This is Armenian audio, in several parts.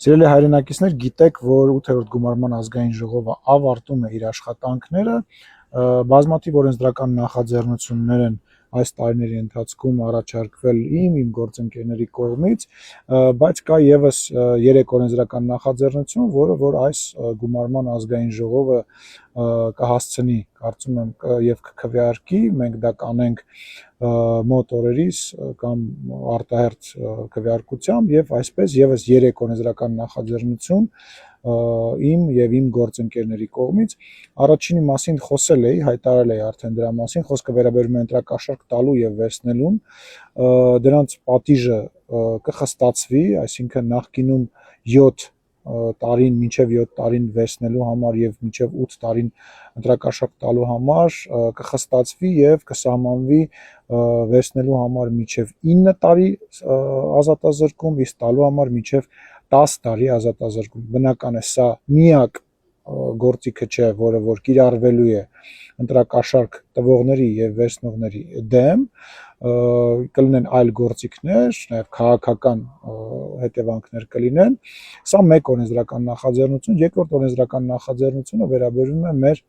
Սիրելի հայրենակիցներ, գիտեք, որ 8-րդ գումարման ազգային ժողովը ավարտում է իր աշխատանքները, բազմաթիվ օրենսդրական նախաձեռնություններ են այս տարիների ընթացքում առաջարկվել իմ գործընկերների կողմից, բայց կա եւս 3 օրենսդրական նախաձեռնություն, որը որ այս գումարման ազգային ժողովը կհասցնի, կարծում եմ, եւ կքվեարկի, մենք դա կանենք մոտ օրերիս կամ արտահերթ քվեարկությամբ եւ այսպես եւս 3 օրենսդրական նախաձեռնություն իմ եւ իմ գործընկերների կողմից առաջինի մասին խոսել էի, հայտարարել էի արդեն դրա մասին, խոսքը վերաբերում է ընտրակաշառք տալու եւ վերցնելուն, դրանց պատիժը կխստացվի, այսինքն նախկինում 7 տարին մինչև 7 տարին վերցնելու համար եւ մինչև 8 տարին ընտրակաշառք տալու համար կխստացվի եւ կսահմանվի վերցնելու համար մինչև 9 տարի ազատազրկում, իսկ տալու համար մինչև 10 տարի ազատազրկում։ Բնական է, սա միակ գործիքը չէ, որը որ կիրառվելու է ընտրակաշառք տվողների եւ վերցնողների դեմ, կլինեն այլ գործիքներ, նաև քաղաքական հետևանքներ կլինեն։ Սա մեկ օրենսդրական նախաձեռնություն, երկրորդ օրենսդրական նախաձեռնությունը վերաբերում է մեր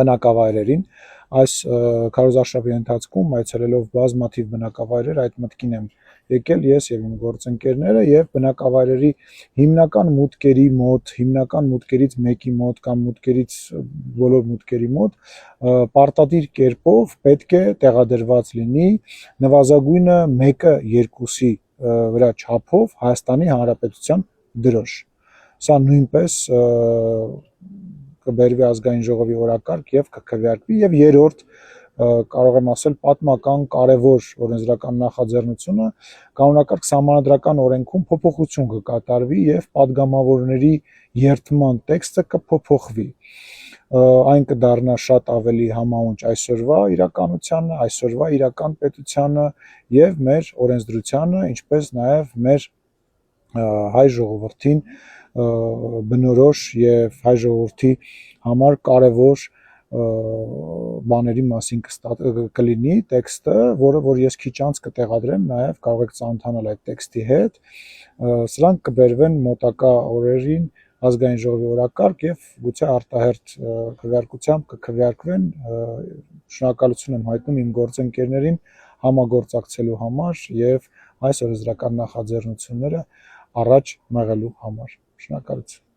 բնակավայրերին։ Այս քարոզարշավի ընթացքում այցելելով բազմաթիվ բնակավայրեր, այդ մտքին եմ եկել ես եւ իմ գործընկերները եւ բնակավայրերի հիմնական մուտքերի մոտ, հիմնական մուտքերից մեկի մոտ կամ մուտքերից բոլոր մուտքերի մոտ պարտադիր կերպով պետք է տեղադրված լինի նվազագույնը 1/2-ի վրա չափով Հայաստանի Հանրապետության դրոշ։ Սա նույնպես կբերվի ազգային ժողովի օրակարգ եւ կքվեարկվի եւ երրորդ կարող եմ ասել պատմական կարևոր օրենսդրական նախաձեռնությունը կանոնակարգ սահմանադրական օրենքում փոփոխություն կկատարվի եւ падգամավորների երթման տեքստը կփոփոխվի։ Այն կդառնա շատ ավելի համահունչ այսօրվա իրականությանը, այսօրվա իրական պետությանը եւ մեր օրենսդրությանը, ինչպես նաեւ մեր հայ ժողովրդին բնորոշ եւ հայ ժողովրդի համար կարևոր բաների մասին կլինի տեքստը, որը որ ես քիչ անց կտեղադրեմ, նաև կարող եք ծանոթանալ այդ տեքստի հետ։ Սրանք կբերվեն մոտակա օրերին ազգային ժողովի օրակարգ եւ գուցե արտահերթ քվեարկությամբ կքվեարկվեն։ Շնորհակալություն եմ հայտնում իմ գործընկերներին համագործակցելու համար եւ այս օրենսդրական նախաձեռնությունները առաջ մղելու համար։ Շնորհակալություն։